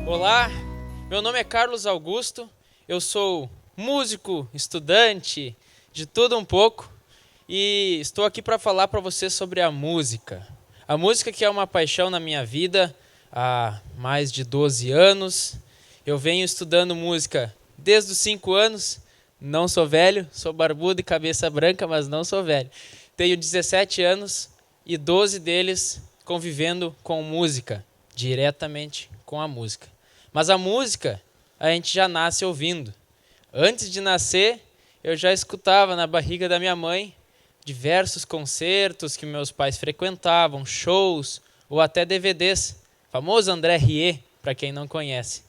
Olá, meu nome é Carlos Augusto, eu sou músico, estudante, de tudo um pouco e estou aqui para falar para você sobre a música. A música que é uma paixão na minha vida há mais de 12 anos. Eu venho estudando música desde os 5 anos, não sou velho, sou barbudo e cabeça branca, mas não sou velho. Tenho 17 anos e 12 deles convivendo com música, diretamente com a música. Mas a música a gente já nasce ouvindo. Antes de nascer, eu já escutava na barriga da minha mãe diversos concertos que meus pais frequentavam, shows ou até DVDs. Famoso André Rieu, para quem não conhece.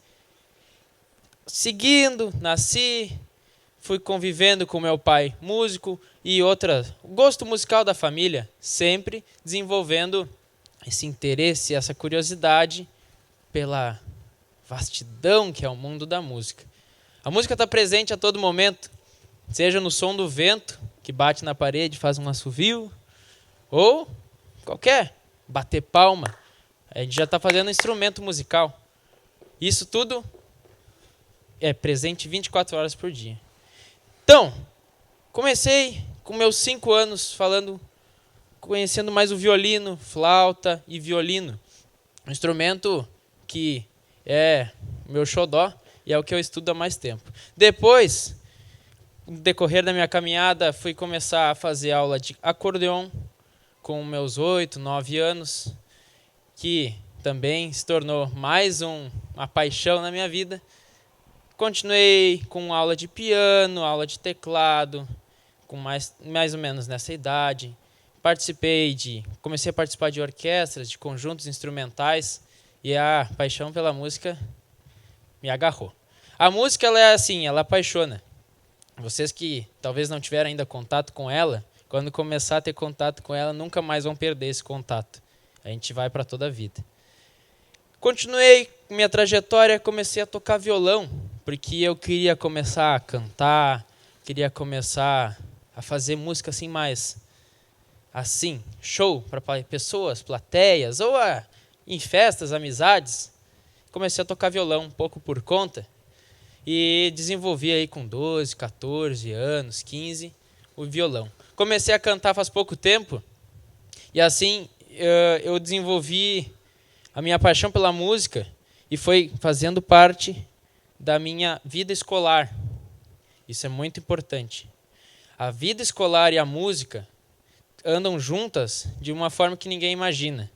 Seguindo, nasci, fui convivendo com meu pai músico e o gosto musical da família, sempre desenvolvendo esse interesse, essa curiosidade pela vastidão que é o mundo da música. A música está presente a todo momento, seja no som do vento, que bate na parede e faz um assovio, ou qualquer, bater palma. A gente já está fazendo um instrumento musical. Isso tudo é presente 24 horas por dia. Então, comecei com meus 5 anos conhecendo mais o violino, flauta e violino. Um instrumento que é meu xodó e é o que eu estudo há mais tempo. Depois, no decorrer da minha caminhada, fui começar a fazer aula de acordeon com meus 8, 9 anos, que também se tornou mais uma paixão na minha vida. Continuei com aula de piano, aula de teclado, com mais ou menos nessa idade. Comecei a participar de orquestras, de conjuntos instrumentais, e a paixão pela música me agarrou. A música, ela é assim, ela apaixona. Vocês que talvez não tiveram ainda contato com ela, quando começar a ter contato com ela, nunca mais vão perder esse contato. A gente vai para toda a vida. Continuei minha trajetória, comecei a tocar violão, porque eu queria começar a cantar, queria começar a fazer música assim mais assim, show para pessoas, plateias, ou em festas, amizades. Comecei a tocar violão um pouco por conta e desenvolvi aí com 12, 14 anos, 15, o violão. Comecei a cantar faz pouco tempo e assim eu desenvolvi a minha paixão pela música e foi fazendo parte da minha vida escolar. Isso é muito importante. A vida escolar e a música andam juntas de uma forma que ninguém imagina.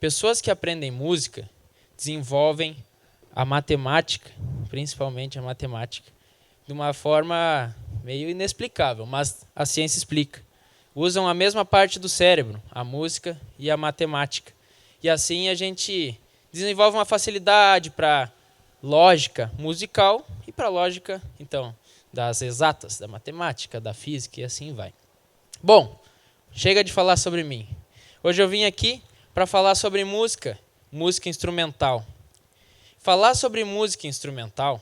Pessoas que aprendem música desenvolvem a matemática, principalmente a matemática, de uma forma meio inexplicável, mas a ciência explica. Usam a mesma parte do cérebro, a música e a matemática. E assim a gente desenvolve uma facilidade para lógica musical e para lógica, então, das exatas, da matemática, da física e assim vai. Bom, chega de falar sobre mim. Hoje eu vim aqui para falar sobre música instrumental. Falar sobre música instrumental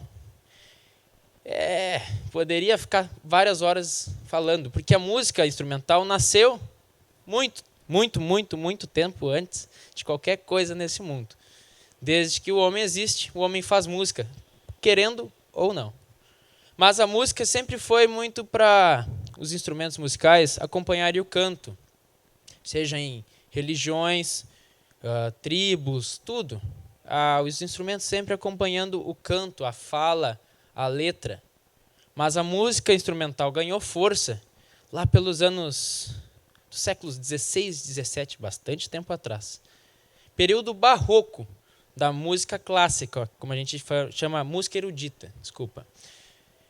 poderia ficar várias horas falando, porque a música instrumental nasceu muito tempo antes de qualquer coisa nesse mundo. Desde que o homem existe, o homem faz música, querendo ou não. Mas a música sempre foi muito para os instrumentos musicais acompanharem o canto, seja em religiões, tribos, tudo. Os instrumentos sempre acompanhando o canto, a fala, a letra. Mas a música instrumental ganhou força lá pelos anos dos séculos 16 e 17, bastante tempo atrás. Período barroco da música clássica, como a gente chama música erudita, desculpa.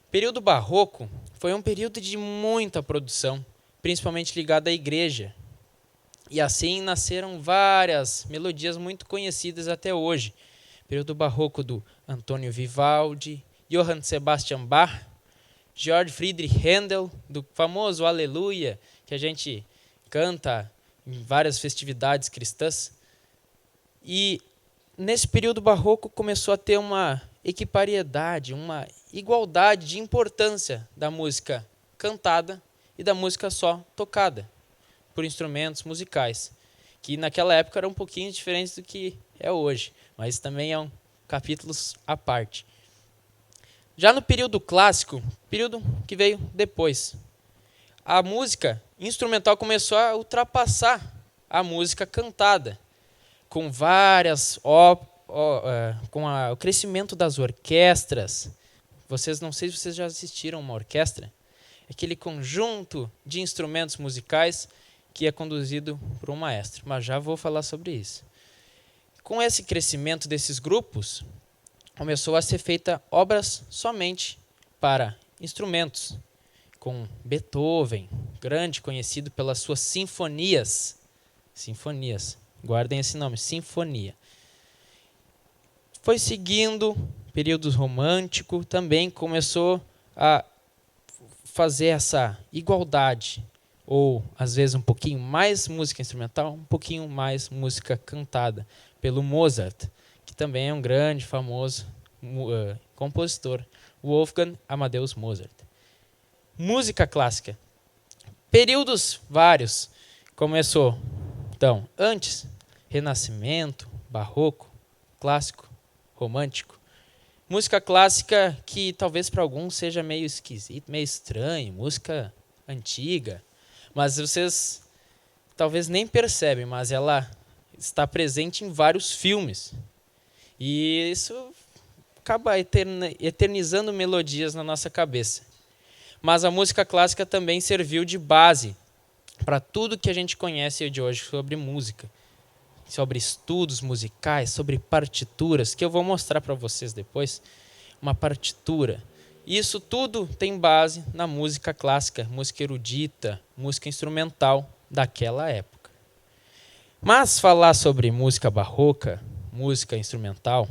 Período barroco foi um período de muita produção, principalmente ligada à igreja. E assim nasceram várias melodias muito conhecidas até hoje. Período barroco do Antônio Vivaldi, Johann Sebastian Bach, Georg Friedrich Händel, do famoso Aleluia, que a gente canta em várias festividades cristãs. E nesse período barroco começou a ter uma equipariedade, uma igualdade de importância da música cantada e da música só tocada por instrumentos musicais, que naquela época eram um pouquinho diferentes do que é hoje, mas também é capítulos à parte. Já no período clássico, período que veio depois, a música instrumental começou a ultrapassar a música cantada, com o crescimento das orquestras. Não sei se vocês já assistiram uma orquestra, aquele conjunto de instrumentos musicais que é conduzido por um maestro, mas já vou falar sobre isso. Com esse crescimento desses grupos, começou a ser feita obras somente para instrumentos, com Beethoven, grande, conhecido pelas suas sinfonias. Sinfonias, guardem esse nome, sinfonia. Foi seguindo, período romântico, também começou a fazer essa igualdade, ou às vezes um pouquinho mais música instrumental, um pouquinho mais música cantada, pelo Mozart, que também é um grande, famoso compositor, Wolfgang Amadeus Mozart. Música clássica. Períodos vários. Começou, então, antes, Renascimento, Barroco, Clássico, Romântico. Música clássica que talvez para alguns seja meio esquisito, meio estranho, música antiga, mas vocês talvez nem percebem, mas ela está presente em vários filmes. E isso acaba eternizando melodias na nossa cabeça. Mas a música clássica também serviu de base para tudo que a gente conhece de hoje sobre música, sobre estudos musicais, sobre partituras, que eu vou mostrar para vocês depois, uma partitura. Isso tudo tem base na música clássica, música erudita, música instrumental daquela época. Mas falar sobre música barroca, música instrumental,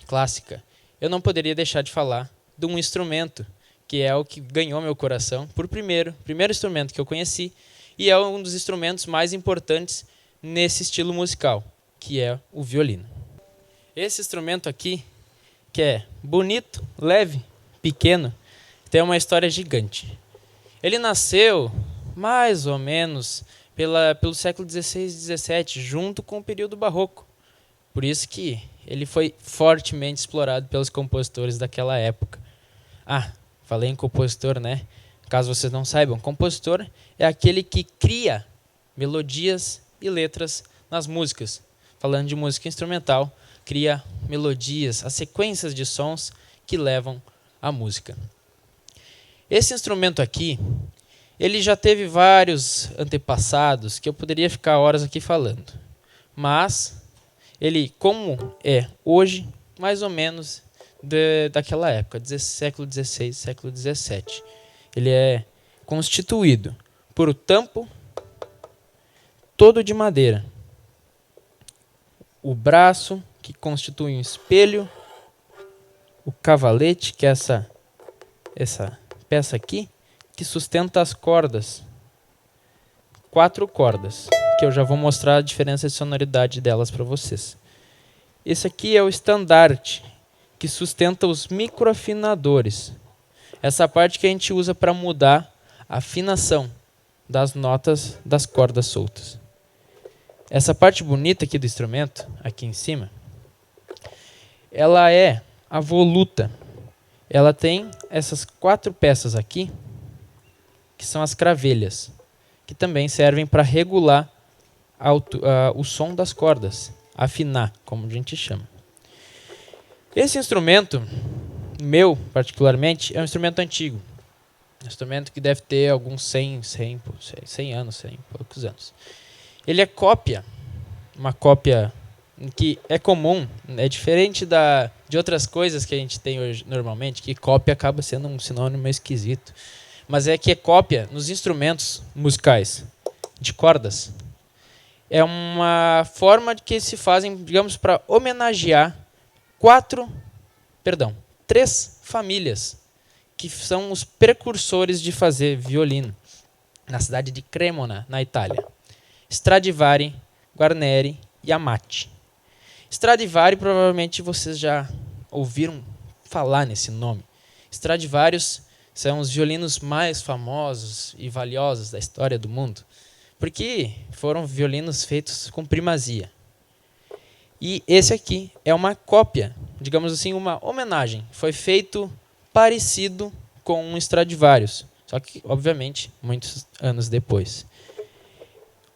clássica, eu não poderia deixar de falar de um instrumento, que é o que ganhou meu coração por primeiro instrumento que eu conheci, e é um dos instrumentos mais importantes nesse estilo musical, que é o violino. Esse instrumento aqui, que é bonito, leve, pequeno, tem uma história gigante. Ele nasceu mais ou menos pelo século XVI e XVII, junto com o período barroco. Por isso que ele foi fortemente explorado pelos compositores daquela época. Falei em compositor, né? Caso vocês não saibam, compositor é aquele que cria melodias e letras nas músicas. Falando de música instrumental, cria melodias, as sequências de sons que levam à música. Esse instrumento aqui, ele já teve vários antepassados que eu poderia ficar horas aqui falando. Mas ele, como é hoje, mais ou menos daquela época, século XVI, século XVII. Ele é constituído por o tampo todo de madeira, o braço, que constitui um espelho, o cavalete, que é essa peça aqui, que sustenta as cordas, 4 cordas, que eu já vou mostrar a diferença de sonoridade delas para vocês. Esse aqui é o estandarte, que sustenta os microafinadores. Essa parte que a gente usa para mudar a afinação das notas das cordas soltas. Essa parte bonita aqui do instrumento, aqui em cima, ela é a voluta. Ela tem essas 4 peças aqui, que são as cravelhas, que também servem para regular o som das cordas, afinar, como a gente chama. Esse instrumento, meu particularmente, é um instrumento antigo. Um instrumento que deve ter alguns 100 anos, 100 e poucos anos. Ele é uma cópia que é comum, é diferente de outras coisas que a gente tem hoje normalmente, que cópia acaba sendo um sinônimo esquisito. Mas é que é cópia nos instrumentos musicais de cordas. É uma forma que se fazem, digamos, para homenagear 3 famílias que são os precursores de fazer violino na cidade de Cremona, na Itália. Stradivari, Guarneri e Amati. Stradivari, provavelmente vocês já ouviram falar nesse nome. Stradivarius são os violinos mais famosos e valiosos da história do mundo, porque foram violinos feitos com primazia. E esse aqui é uma cópia digamos assim, uma homenagem. Foi feito parecido com um Stradivarius, só que, obviamente, muitos anos depois.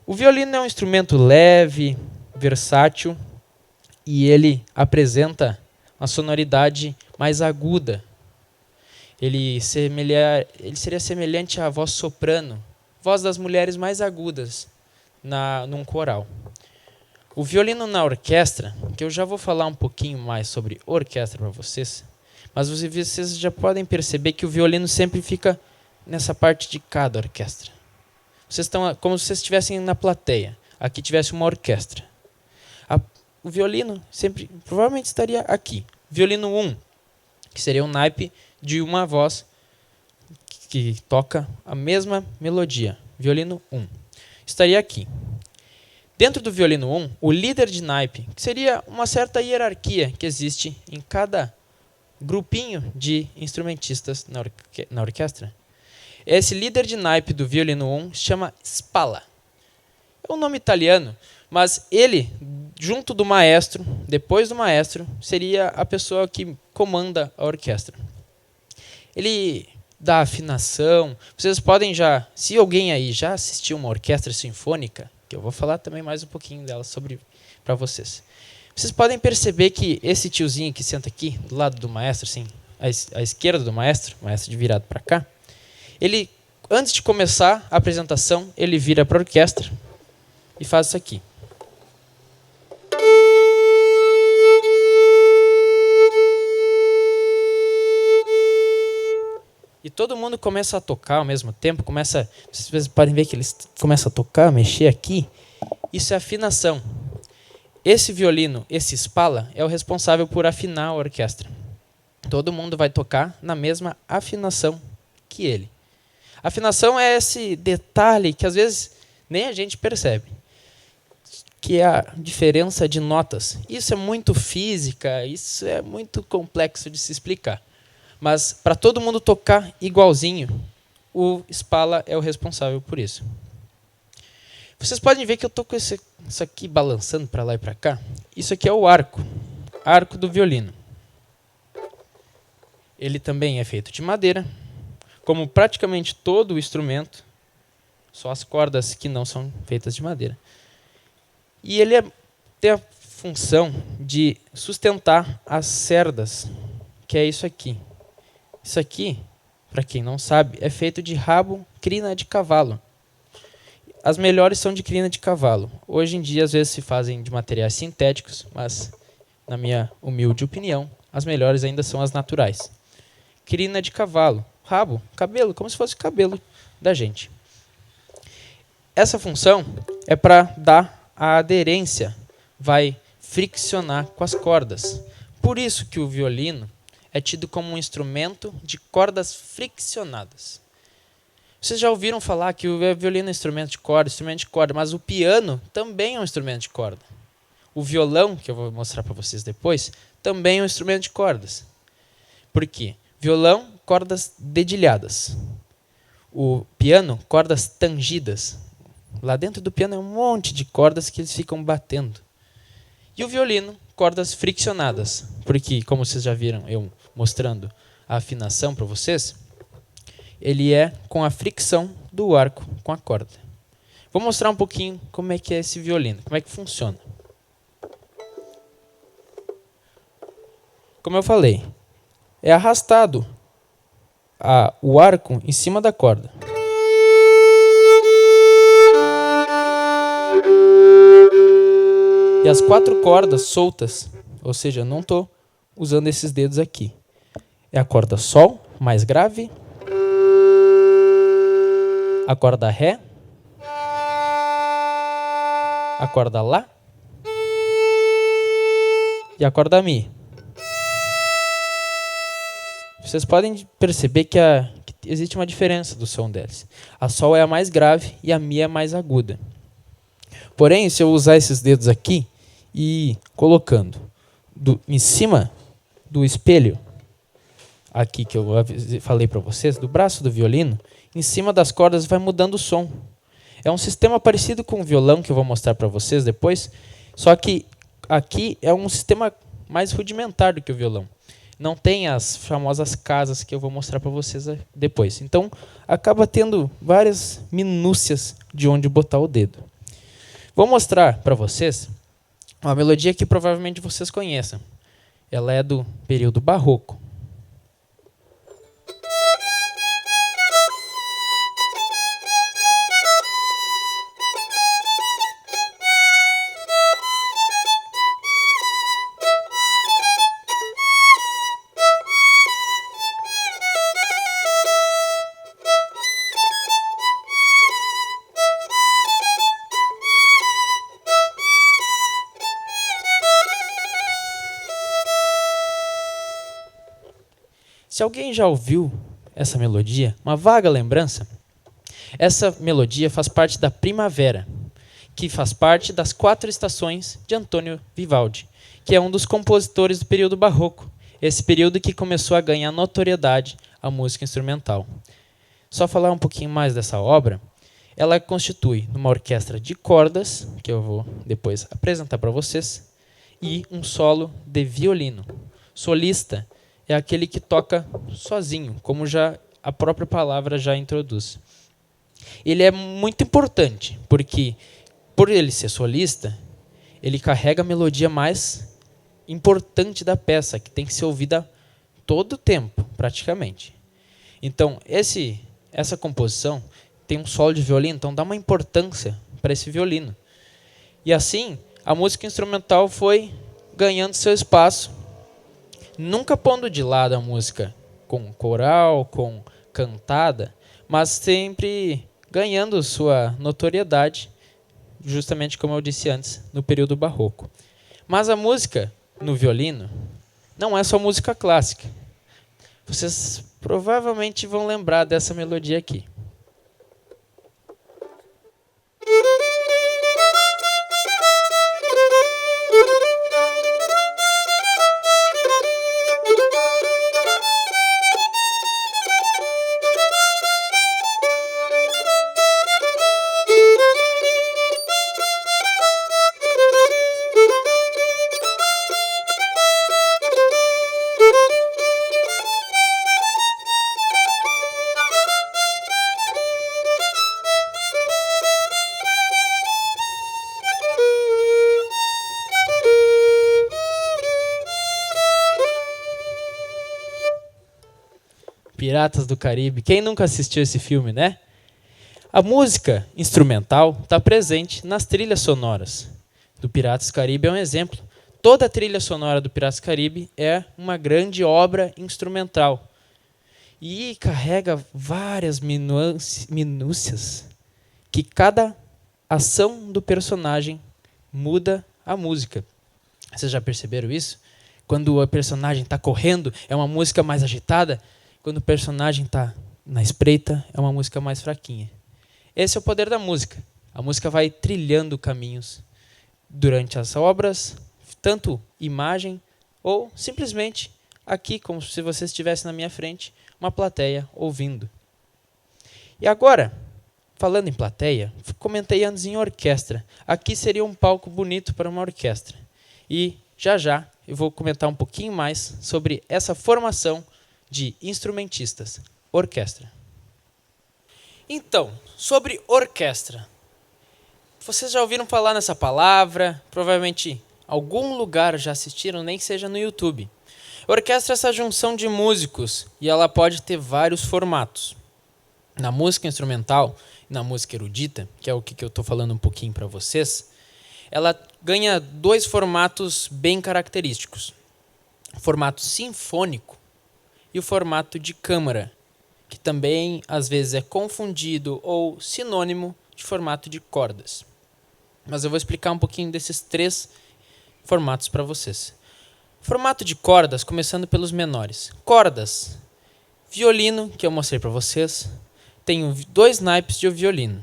O violino é um instrumento leve, versátil, e ele apresenta uma sonoridade mais aguda. Ele seria semelhante à voz soprano, voz das mulheres mais agudas num coral. O violino na orquestra, que eu já vou falar um pouquinho mais sobre orquestra para vocês, mas vocês já podem perceber que o violino sempre fica nessa parte de cada orquestra. Vocês estão como se vocês estivessem na plateia. Aqui tivesse uma orquestra. O violino sempre, provavelmente estaria aqui. Violino 1, que seria um naipe de uma voz que toca a mesma melodia. Violino 1. Estaria aqui. Dentro do violino 1, o líder de naipe, que seria uma certa hierarquia que existe em cada grupinho de instrumentistas na orquestra. Esse líder de naipe do violino 1 se chama Spalla. É um nome italiano, mas ele, junto do maestro, depois do maestro, seria a pessoa que comanda a orquestra. Ele dá afinação. Vocês podem se alguém aí já assistiu uma orquestra sinfônica, que eu vou falar também mais um pouquinho dela para vocês. Vocês podem perceber que esse tiozinho que senta aqui, do lado do maestro, assim, à esquerda do maestro, o maestro de virado para cá, ele, antes de começar a apresentação, ele vira para a orquestra e faz isso aqui. E todo mundo começa a tocar ao mesmo tempo, vocês podem ver que eles começam a tocar, mexer aqui. Isso é afinação. Esse violino, esse Spalla, é o responsável por afinar a orquestra. Todo mundo vai tocar na mesma afinação que ele. Afinação é esse detalhe que às vezes nem a gente percebe, que é a diferença de notas. Isso é muito física, isso é muito complexo de se explicar. Mas para todo mundo tocar igualzinho, o Spalla é o responsável por isso. Vocês podem ver que eu estou com isso aqui balançando para lá e para cá. Isso aqui é o arco do violino. Ele também é feito de madeira, como praticamente todo o instrumento, só as cordas que não são feitas de madeira. E ele tem a função de sustentar as cerdas, que é isso aqui. Isso aqui, para quem não sabe, é feito de rabo, crina de cavalo. As melhores são de crina de cavalo. Hoje em dia, às vezes, se fazem de materiais sintéticos, mas, na minha humilde opinião, as melhores ainda são as naturais. Crina de cavalo, rabo, cabelo, como se fosse o cabelo da gente. Essa função é para dar a aderência, vai friccionar com as cordas. Por isso que o violino é tido como um instrumento de cordas friccionadas. Vocês já ouviram falar que o violino é instrumento de corda, mas o piano também é um instrumento de corda. O violão, que eu vou mostrar para vocês depois, também é um instrumento de cordas. Por quê? Violão, cordas dedilhadas. O piano, cordas tangidas. Lá dentro do piano é um monte de cordas que eles ficam batendo. E o violino, cordas friccionadas. Porque, como vocês já viram eu mostrando a afinação para vocês, ele é com a fricção do arco com a corda. Vou mostrar um pouquinho como é que é esse violino, como é que funciona. Como eu falei, é arrastado o arco em cima da corda. E as 4 cordas soltas, ou seja, eu não estou usando esses dedos aqui. É a corda Sol, mais grave, a corda Ré, a corda Lá e a corda Mi. Vocês podem perceber que existe uma diferença do som deles. A Sol é a mais grave e a Mi é a mais aguda. Porém, se eu usar esses dedos aqui e ir colocando em cima do espelho, aqui que eu falei para vocês, do braço do violino, em cima das cordas vai mudando o som. É um sistema parecido com o violão que eu vou mostrar para vocês depois, só que aqui é um sistema mais rudimentar do que o violão. Não tem as famosas casas que eu vou mostrar para vocês depois. Então, acaba tendo várias minúcias de onde botar o dedo. Vou mostrar para vocês uma melodia que provavelmente vocês conheçam. Ela é do período barroco. Se alguém já ouviu essa melodia, uma vaga lembrança, essa melodia faz parte da Primavera, que faz parte das 4 estações de Antônio Vivaldi, que é um dos compositores do período barroco, esse período que começou a ganhar notoriedade a música instrumental. Só falar um pouquinho mais dessa obra, ela constitui uma orquestra de cordas, que eu vou depois apresentar para vocês, e um solo de violino. Solista é aquele que toca sozinho, como já a própria palavra já introduz. Ele é muito importante, porque por ele ser solista, ele carrega a melodia mais importante da peça, que tem que ser ouvida todo o tempo, praticamente. Então, essa composição tem um solo de violino, então dá uma importância para esse violino. E assim, a música instrumental foi ganhando seu espaço, nunca pondo de lado a música com coral, com cantada, mas sempre ganhando sua notoriedade, justamente como eu disse antes, no período barroco. Mas a música no violino não é só música clássica. Vocês provavelmente vão lembrar dessa melodia aqui. Piratas do Caribe. Quem nunca assistiu esse filme, né? A música instrumental está presente nas trilhas sonoras do Piratas do Caribe. É um exemplo. Toda a trilha sonora do Piratas do Caribe é uma grande obra instrumental. E carrega várias minúcias que cada ação do personagem muda a música. Vocês já perceberam isso? Quando o personagem está correndo, é uma música mais agitada. Quando o personagem está na espreita, é uma música mais fraquinha. Esse é o poder da música. A música vai trilhando caminhos durante as obras, tanto imagem ou simplesmente aqui, como se você estivesse na minha frente, uma plateia ouvindo. E agora, falando em plateia, comentei antes em orquestra. Aqui seria um palco bonito para uma orquestra. E já eu vou comentar um pouquinho mais sobre essa formação de instrumentistas, orquestra. Então, sobre orquestra. Vocês já ouviram falar nessa palavra? Provavelmente algum lugar já assistiram, nem que seja no YouTube. Orquestra é essa junção de músicos e ela pode ter vários formatos. Na música instrumental e na música erudita, que é o que eu estou falando um pouquinho para vocês, ela ganha 2 formatos bem característicos. O formato sinfônico e o formato de câmara, que também às vezes é confundido ou sinônimo de formato de cordas. Mas eu vou explicar um pouquinho desses 3 formatos para vocês. Formato de cordas, começando pelos menores. Cordas, violino, que eu mostrei para vocês. Tenho 2 naipes de violino.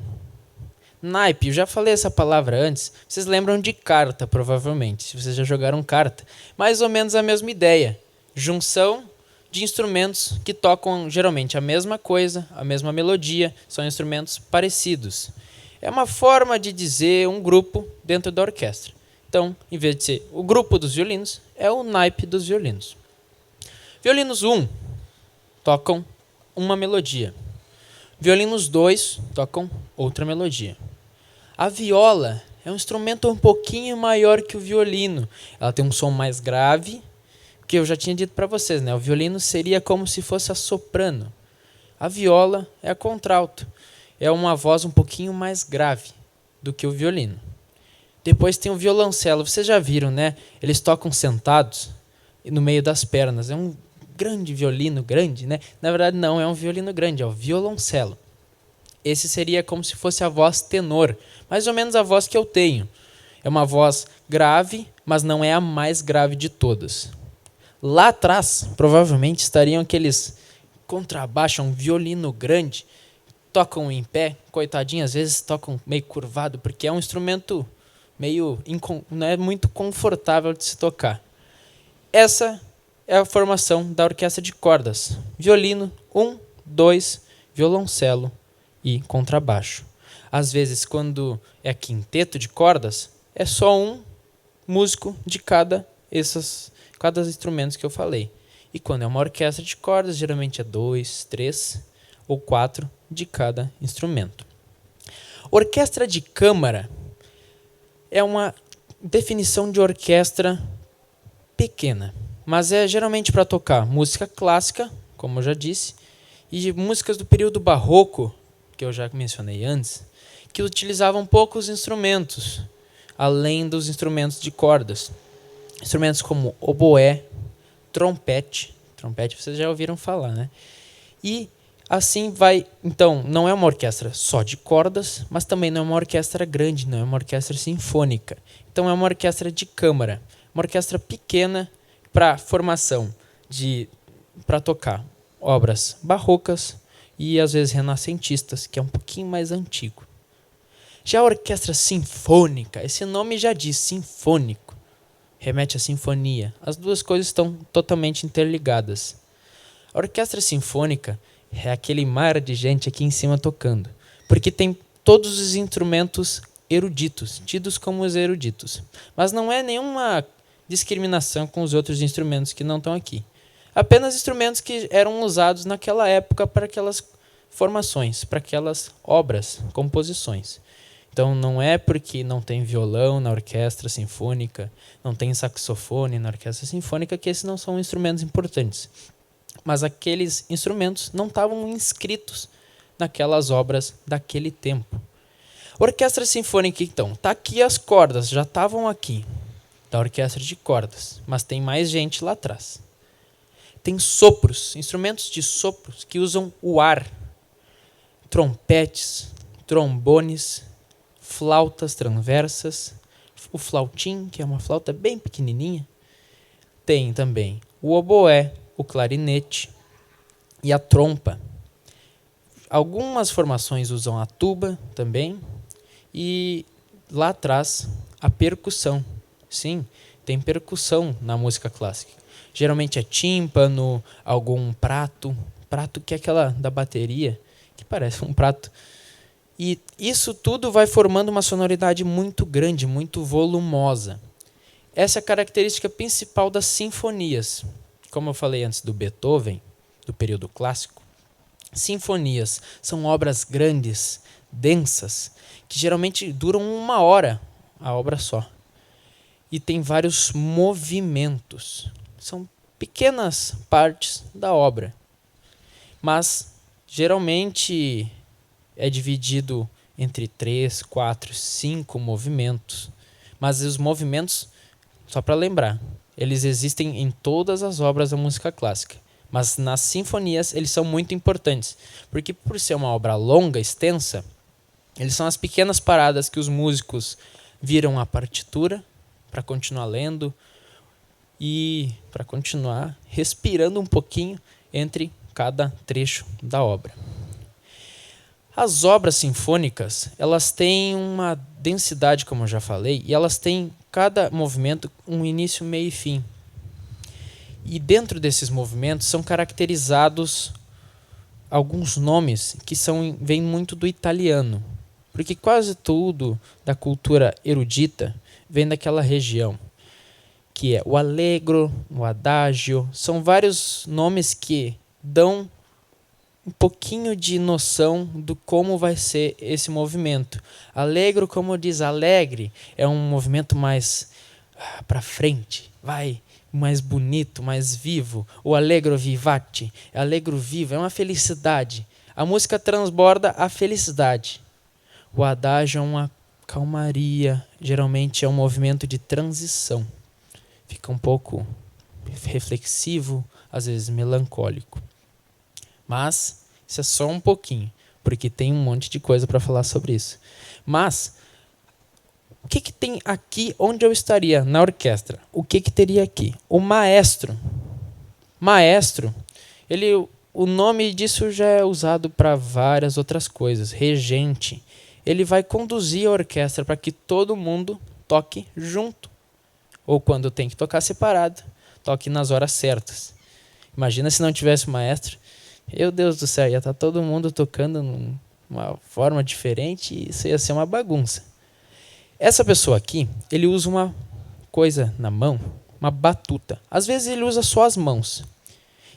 Naipe, eu já falei essa palavra antes. Vocês lembram de carta, provavelmente, se vocês já jogaram carta. Mais ou menos a mesma ideia. Junção de instrumentos que tocam geralmente a mesma coisa, a mesma melodia, são instrumentos parecidos. É uma forma de dizer um grupo dentro da orquestra. Então, em vez de ser o grupo dos violinos, é o naipe dos violinos. Violinos 1 tocam uma melodia. Violinos 2 tocam outra melodia. A viola é um instrumento um pouquinho maior que o violino. Ela tem um som mais grave, que eu já tinha dito para vocês, né? O violino seria como se fosse a soprano. A viola é a contralto. É uma voz um pouquinho mais grave do que o violino. Depois tem o violoncelo. Vocês já viram, né? Eles tocam sentados no meio das pernas. É um grande violino, grande, né? Na verdade, não é um violino grande, é o violoncelo. Esse seria como se fosse a voz tenor. Mais ou menos a voz que eu tenho. É uma voz grave, mas não é a mais grave de todas. Lá atrás, provavelmente, estariam aqueles contrabaixo, um violino grande, tocam em pé, coitadinho, às vezes tocam meio curvado, porque é um instrumento não é muito confortável de se tocar. Essa é a formação da orquestra de cordas. Violino, 1, 2, violoncelo e contrabaixo. Às vezes, quando é quinteto de cordas, é só um músico de cada instrumentos que eu falei. E quando é uma orquestra de cordas, geralmente é 2, 3 ou 4 de cada instrumento. Orquestra de câmara é uma definição de orquestra pequena, mas é geralmente para tocar música clássica, como eu já disse, e músicas do período barroco, que eu já mencionei antes, que utilizavam poucos instrumentos, além dos instrumentos de cordas. Instrumentos como oboé, trompete vocês já ouviram falar, né? E assim vai, então, não é uma orquestra só de cordas, mas também não é uma orquestra grande, não é uma orquestra sinfônica. Então é uma orquestra de câmara, uma orquestra pequena para formação para tocar obras barrocas e às vezes renascentistas, que é um pouquinho mais antigo. Já a orquestra sinfônica, esse nome já diz sinfônico, remete à sinfonia. As duas coisas estão totalmente interligadas. A orquestra sinfônica é aquele mar de gente aqui em cima tocando, porque tem todos os instrumentos eruditos, tidos como os eruditos. Mas não é nenhuma discriminação com os outros instrumentos que não estão aqui. Apenas instrumentos que eram usados naquela época para aquelas formações, para aquelas obras, composições. Então não é porque não tem violão na orquestra sinfônica, não tem saxofone na orquestra sinfônica que esses não são instrumentos importantes. Mas aqueles instrumentos não estavam inscritos naquelas obras daquele tempo. Orquestra sinfônica, então, tá aqui as cordas, já estavam aqui, da orquestra de cordas, mas tem mais gente lá atrás. Tem sopros, instrumentos de sopros que usam o ar, trompetes, trombones, flautas transversas, o flautim, que é uma flauta bem pequenininha. Tem também o oboé, o clarinete e a trompa. Algumas formações usam a tuba também e lá atrás a percussão. Sim, tem percussão na música clássica. Geralmente é tímpano, algum prato que é aquela da bateria, que parece um prato. E isso tudo vai formando uma sonoridade muito grande, muito volumosa. Essa é a característica principal das sinfonias. Como eu falei antes do Beethoven, do período clássico, sinfonias são obras grandes, densas, que geralmente duram 1 hora, a obra só. E tem vários movimentos. São pequenas partes da obra. Mas, geralmente, é dividido entre 3, 4, 5 movimentos. Mas os movimentos, só para lembrar, eles existem em todas as obras da música clássica. Mas nas sinfonias eles são muito importantes. Porque por ser uma obra longa, extensa, eles são as pequenas paradas que os músicos viram a partitura para continuar lendo e para continuar respirando um pouquinho entre cada trecho da obra. As obras sinfônicas, elas têm uma densidade, como eu já falei, e elas têm cada movimento um início, meio e fim. E dentro desses movimentos são caracterizados alguns nomes que vêm muito do italiano, porque quase tudo da cultura erudita vem daquela região, que é o allegro, o adagio. São vários nomes que dão um pouquinho de noção do como vai ser esse movimento. Allegro, como diz alegre, é um movimento mais para frente, vai mais bonito, mais vivo. O allegro vivace, allegro vivo, é uma felicidade. A música transborda a felicidade. O adágio é uma calmaria, geralmente é um movimento de transição. Fica um pouco reflexivo, às vezes melancólico. Mas isso é só um pouquinho, porque tem um monte de coisa para falar sobre isso. Mas o que tem aqui onde eu estaria na orquestra? O que teria aqui? O maestro. Maestro, o nome disso já é usado para várias outras coisas. Regente. Ele vai conduzir a orquestra para que todo mundo toque junto. Ou quando tem que tocar separado, toque nas horas certas. Imagina se não tivesse o maestro. Meu Deus do céu, ia estar todo mundo tocando de uma forma diferente e isso ia ser uma bagunça. Essa pessoa aqui, ele usa uma coisa na mão, uma batuta. Às vezes ele usa só as mãos.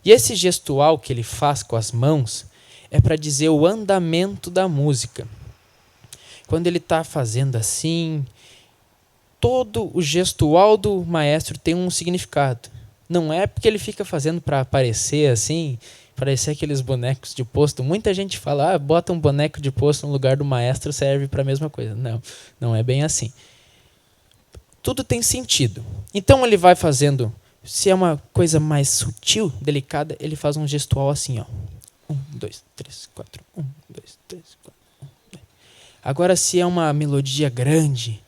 E esse gestual que ele faz com as mãos é para dizer o andamento da música. Quando ele está fazendo assim, todo o gestual do maestro tem um significado. Não é porque ele fica fazendo para aparecer assim, parecer aqueles bonecos de posto. Muita gente fala, bota um boneco de posto no lugar do maestro, serve para a mesma coisa. Não, não é bem assim. Tudo tem sentido. Então ele vai fazendo, se é uma coisa mais sutil, delicada, ele faz um gestual assim, ó. 1, 2, 3, 4. 1, 2, 3, 4. 1, 2. Agora, se é uma melodia grande,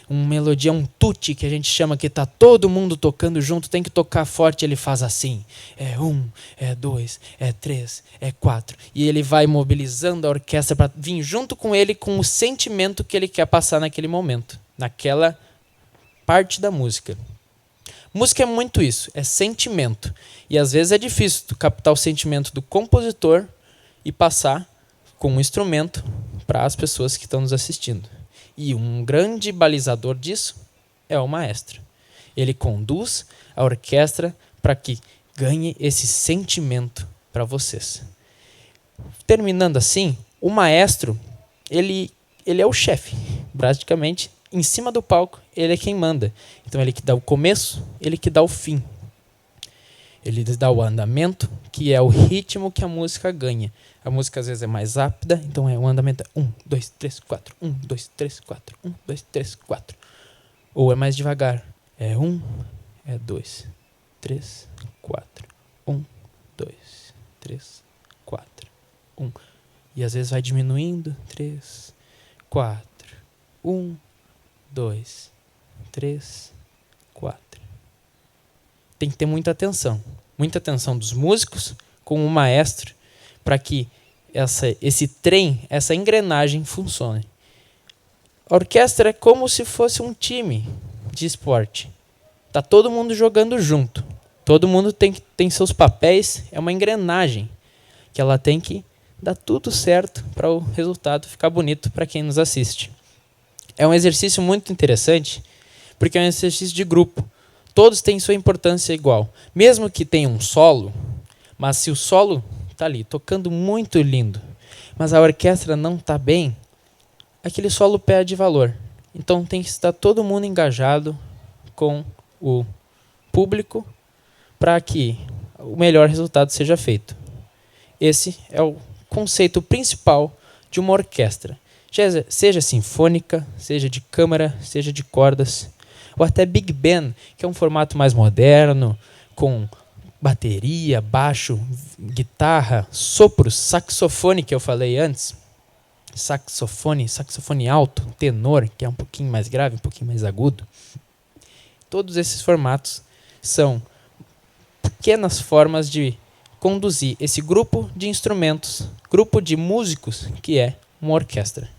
uma melodia, um tutti, que a gente chama, que está todo mundo tocando junto, tem que tocar forte, ele faz assim. É 1, é 2, é 3, é 4. E ele vai mobilizando a orquestra para vir junto com ele com o sentimento que ele quer passar naquele momento, naquela parte da música. Música é muito isso, é sentimento. E às vezes é difícil tu captar o sentimento do compositor e passar com um instrumento para as pessoas que estão nos assistindo. E um grande balizador disso é o maestro. Ele conduz a orquestra para que ganhe esse sentimento para vocês. Terminando assim, o maestro, ele é o chefe. Praticamente, em cima do palco, ele é quem manda. Então, ele que dá o começo, ele que dá o fim. Ele dá o andamento, que é o ritmo que a música ganha. A música às vezes é mais rápida, então o andamento é 1, 2, 3, 4, 1, 2, 3, 4, 1, 2, 3, 4. Ou é mais devagar, é 1, é 2, 3, 4, 1, 2, 3, 4, 1. E às vezes vai diminuindo, 3, 4, 1, 2, 3, 4. Tem que ter muita atenção dos músicos com o maestro, para que esse trem, essa engrenagem funcione. A orquestra é como se fosse um time de esporte. Está todo mundo jogando junto. Todo mundo tem seus papéis, é uma engrenagem que ela tem que dar tudo certo para o resultado ficar bonito para quem nos assiste. É um exercício muito interessante, porque é um exercício de grupo. Todos têm sua importância igual. Mesmo que tenha um solo, mas se o solo está ali, tocando muito lindo, mas a orquestra não está bem, aquele solo perde valor. Então tem que estar todo mundo engajado com o público para que o melhor resultado seja feito. Esse é o conceito principal de uma orquestra. Seja sinfônica, seja de câmara, seja de cordas, ou até Big Band, que é um formato mais moderno, com bateria, baixo, guitarra, sopros, saxofone, que eu falei antes, saxofone alto, tenor, que é um pouquinho mais grave, um pouquinho mais agudo. Todos esses formatos são pequenas formas de conduzir esse grupo de instrumentos, grupo de músicos, que é uma orquestra.